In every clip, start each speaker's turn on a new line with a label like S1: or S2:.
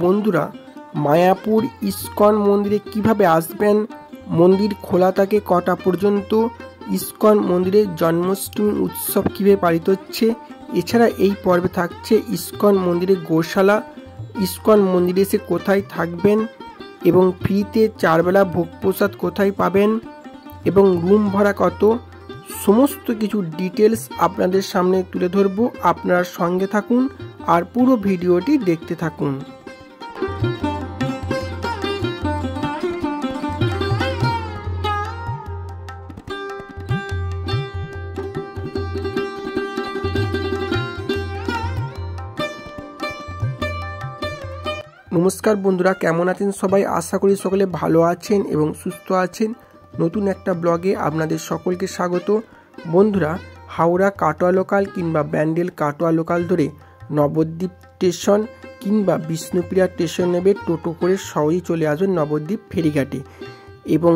S1: বন্ধুরা, মায়াপুর ইস্কন মন্দিরে কিভাবে আসবেন, মন্দির খোলা থাকে কটা পর্যন্ত, ইস্কন মন্দিরে জন্মাষ্টমী উৎসব কীভাবে পালিত হচ্ছে, এছাড়া এই পর্বে থাকছে ইস্কন মন্দিরে গোশালা, ইস্কন মন্দিরে এসে কোথায় থাকবেন এবং ফ্রিতে 4 বেলা ভোগ প্রসাদ কোথায় পাবেন এবং রুম ভাড়া কত, সমস্ত কিছু ডিটেলস আপনাদের সামনে তুলে ধরব। আপনারা সঙ্গে থাকুন আর পুরো ভিডিওটি দেখতে থাকুন। নমস্কার বন্ধুরা, কেমন আছেন সবাই? আশা করি সকলে ভালো আছেন এবং সুস্থ আছেন। নতুন একটা ব্লগে আপনাদের সকলকে স্বাগত। বন্ধুরা, হাওড়া কাটোয়া লোকাল কিংবা ব্যান্ডেল কাটোয়া লোকাল ধরে নবদ্বীপ স্টেশন কিংবা বিষ্ণুপ্রিয়া স্টেশন নেবে টোটো করে সহজেই চলে আসবেন নবদ্বীপ ফেরিঘাটে। এবং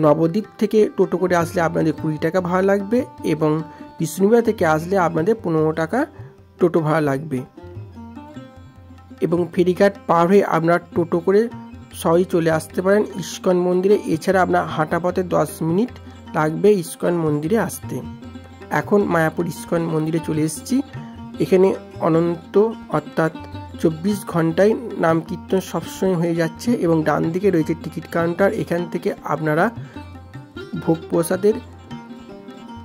S1: নবদ্বীপ থেকে টোটো করে আসলে আপনাদের 20 টাকা ভাড়া লাগবে এবং বিষ্ণুপ্রিয়া থেকে আসলে আপনাদের 15 টাকা টোটো ভাড়া লাগবে। এবং ফেরিঘাট পার হয়ে আপনার টোটো করে সহজেই চলে আসতে পারেন ইস্কন মন্দিরে। এছাড়া আপনার হাঁটা পথে 10 মিনিট লাগবে ইস্কন মন্দিরে আসতে। এখন মায়াপুর ইস্কন মন্দিরে চলে এসেছি। এখানে অনন্ত অর্থাৎ 24 ঘন্টায় নাম কীর্তন সবসময় হয়ে যাচ্ছে এবং ডান দিকে রয়েছে টিকিট কাউন্টার। এখান থেকে আপনারা ভোগ প্রসাদের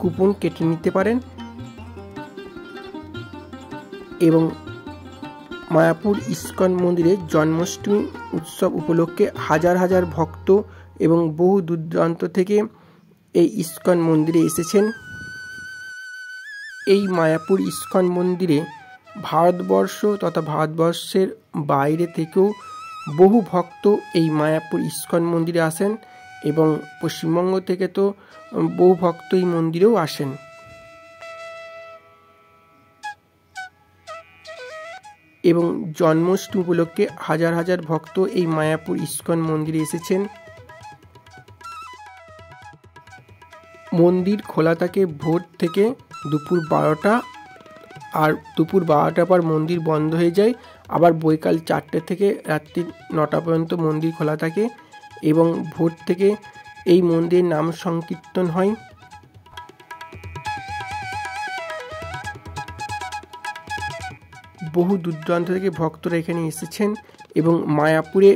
S1: কুপন কেটে নিতে পারেন এবং মায়াপুর ইস্কন মন্দিরে জন্মাষ্টমী উৎসব উপলক্ষে হাজার হাজার ভক্ত এবং বহু দূর দূরান্ত থেকে এই ইস্কন মন্দিরে এসেছেন। এই মায়াপুর ইস্কন মন্দিরে ভারতবর্ষ তথা ভারতবর্ষের বাইরে থেকেও বহু ভক্ত এই মায়াপুর ইস্কন মন্দিরে আসেন এবং পশ্চিমবঙ্গ থেকে তো বহু ভক্ত এই মন্দিরেও আসেন। এবং জন্মাষ্টমী উপলক্ষে হাজার হাজার ভক্ত এই মায়াপুর ইস্কন মন্দিরে এসেছেন। মন্দির খোলা থাকে ভোর থেকে দুপুর 12টা, আর দুপুর 12টার পর মন্দির বন্ধ হয়ে যায়। আবার বৈকাল 4টে থেকে রাত্রি 9টা পর্যন্ত মন্দির খোলা থাকে এবং ভোর থেকে এই মন্দিরের নাম সংকীর্তন হয়। বহু দূর দূরান্ত থেকে ভক্তরা এখানে এসেছেন এবং মায়াপুরে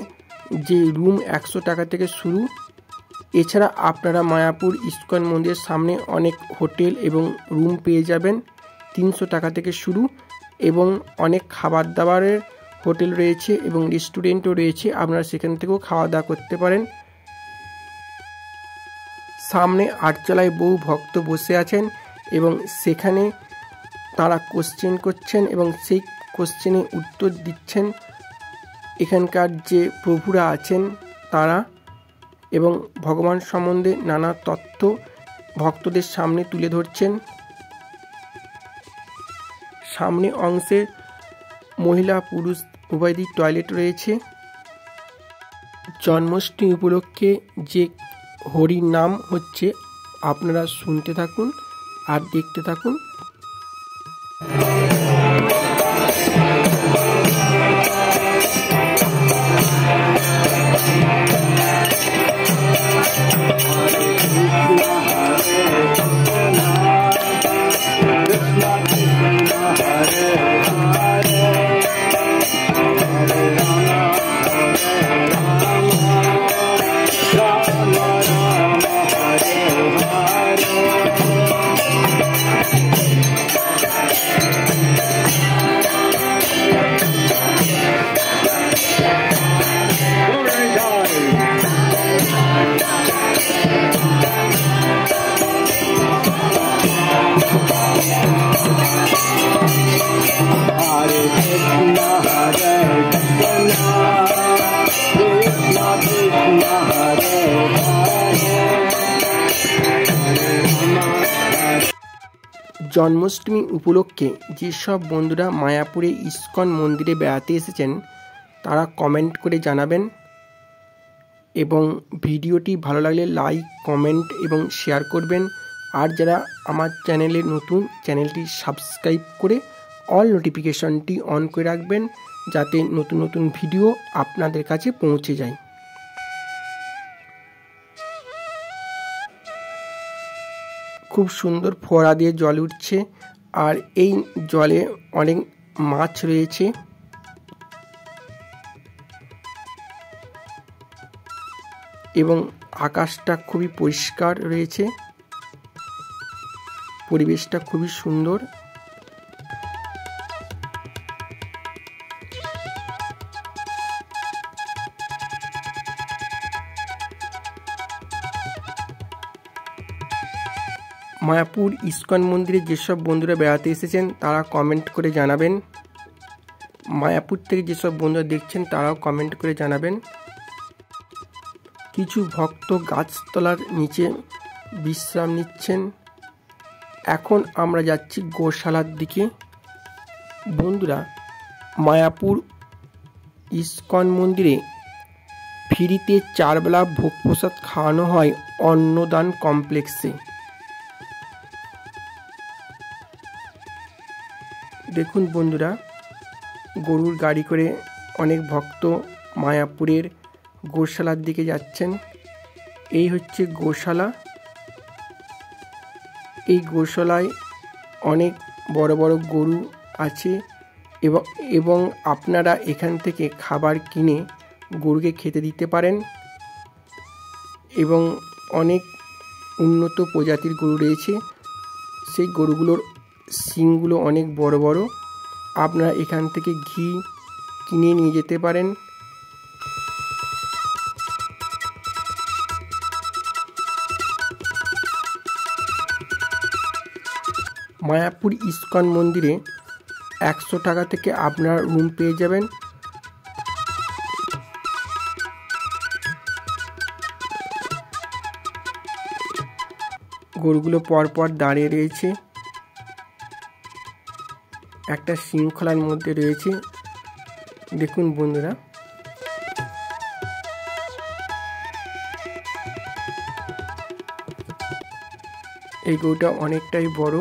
S1: যে রুম 100 টাকা থেকে শুরু। এছাড়া আপনারা মায়াপুর ইস্কন মন্দিরের সামনে অনেক হোটেল এবং রুম পেয়ে যাবেন 300 টাকা থেকে শুরু এবং অনেক খাবার দাবারের হোটেল রয়েছে এবং রেস্টুরেন্টও রয়েছে, আপনারা সেখান থেকেও খাওয়া দাওয়া করতে পারেন। সামনে আটচালায় বহু ভক্ত বসে আছেন এবং সেখানে তারা কোশ্চেন করছেন এবং সেই কোশ্চেনে উত্তর দিচ্ছেন এখানকার যে প্রভুরা আছেন তারা, এবং ভগবান সম্বন্ধে নানা তথ্য ভক্তদের সামনে তুলে ধরছেন। সামনে অংশে মহিলা পুরুষ উভয়ই টয়লেট রয়েছে। জন্মাষ্টমী উপলক্ষে যে হরির নাম হচ্ছে আপনারা শুনতে থাকুন আর দেখতে থাকুন। জন্মাষ্টমী উপলক্ষে যেসব বন্ধুরা মায়াপুরে ইস্কন মন্দিরে বেড়াতে এসেছেন তারা কমেন্ট করে জানাবেন এবং ভিডিওটি ভালো লাগলে লাইক, কমেন্ট এবং শেয়ার করবেন। আর যারা আমার চ্যানেলে নতুন, চ্যানেলটি সাবস্ক্রাইব করে অল নোটিফিকেশনটি অন করে রাখবেন যাতে নতুন নতুন ভিডিও আপনাদের কাছে পৌঁছে যায়। খুব সুন্দর ফোয়ারা দিয়ে জল উঠছে, আর এই জলে অনেক মাছ রয়েছে। এবং আকাশটা খুবই পরিষ্কার রয়েছে, পরিবেশটা খুবই সুন্দর। মায়াপুর ইস্কন মন্দিরে যেসব বন্ধুরা বেড়াতে এসেছেন তারা কমেন্ট করে জানাবেন। মায়াপুর থেকে যেসব বন্ধুরা দেখছেন তারাও কমেন্ট করে জানাবেন। কিছু ভক্ত গাছতলার নিচে বিশ্রাম নিচ্ছেন। এখন আমরা যাচ্ছি গোশালার দিকে। বন্ধুরা, মায়াপুর ইস্কন মন্দিরে ফ্রিতে 4 বেলা ভোগ প্রসাদ খাওয়ানো হয় অন্নদান কমপ্লেক্সে। দেখুন বন্ধুরা, গরুর গাড়ি করে অনেক ভক্ত মায়াপুরের গোশালার দিকে যাচ্ছেন। এই হচ্ছে গোশালা। এই গোশালায় অনেক বড় বড় গরু আছে এবং আপনারা এখান থেকে খাবার কিনে গরুকে খেতে দিতে পারেন। এবং অনেক উন্নত প্রজাতির গরু রয়েছে, সেই গরুগুলোর শিংগুলো অনেক বড় বড়। আপনারা এখান থেকে ঘি কিনে নিয়ে যেতে পারেন। মায়াপুর ইস্কন মন্দিরে 100 টাকা থেকে আপনার রুম পেয়ে যাবেন। গরুগুলো পরপর দাঁড়িয়ে রয়েছে, একটা শৃঙ্খলার মধ্যে রয়েছে। দেখুন বন্ধুরা, এই গরুটা অনেকটাই বড়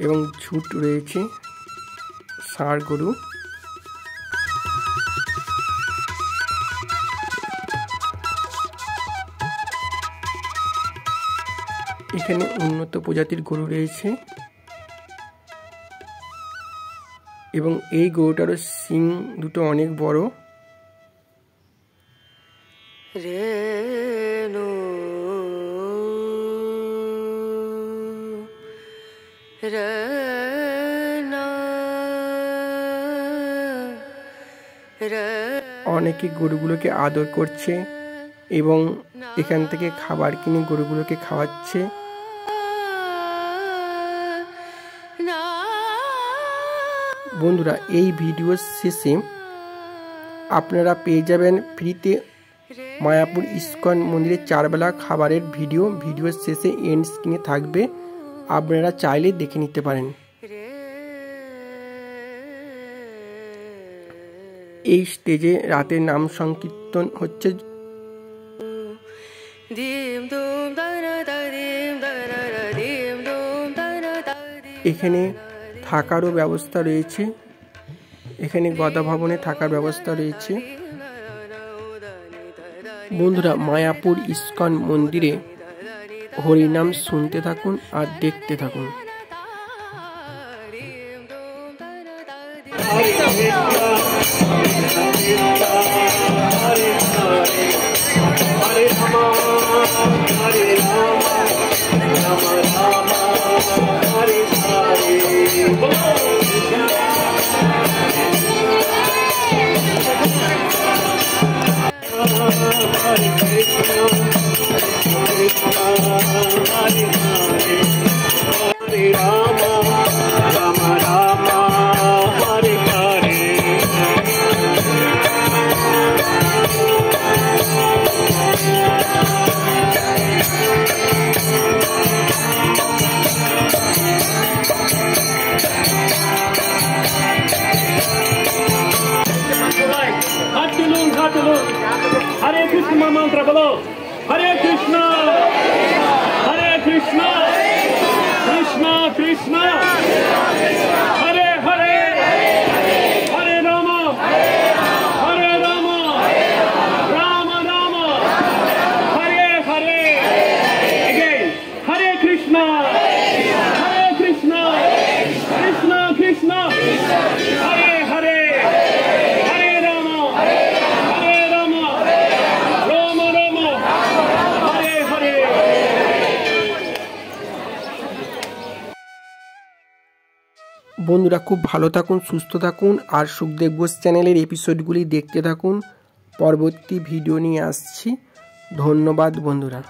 S1: এবং ঝুট রয়েছে, ষাঁড় গরু। এখানে উন্নত প্রজাতির গরু রয়েছে এবং এই গরুটারও শিং দুটো অনেক বড়। অনেকে গরুগুলোকে আদর করছে এবং এখান থেকে খাবার কিনে গরুগুলোকে খাওয়াচ্ছে। বন্ধুরা, এই ভিডিওর শেষে আপনারা পেয়ে যাবেন ফ্রিতে মায়াপুর ইস্কন মন্দিরে 4 বেলা খাবারের ভিডিওর শেষে এন্ড স্ক্রিনে থাকবে, আপনারা চাইলে দেখে নিতে পারেন। এই স্টেজে রাতের নাম সংকীর্তন হচ্ছে। এখানে থাকারও ব্যবস্থা রয়েছে, এখানে গদা ভবনে থাকার ব্যবস্থা রয়েছে। বন্ধুরা, মায়াপুর ইস্কন মন্দিরে হরিনাম শুনতে থাকুন আর দেখতে থাকুন।
S2: हरे कृष्ण मंत्र बोलो, हरे कृष्णा कृष्णा कृष्णा हरे हरे हरे रामा
S1: বন্ধুরা খুব ভালো থাকুন, সুস্থ থাকুন, আর সুখদেব ঘোষ চ্যানেলের এপিসোডগুলি দেখতে থাকুন। পরবর্তী ভিডিও নিয়ে আসছি। ধন্যবাদ বন্ধুরা।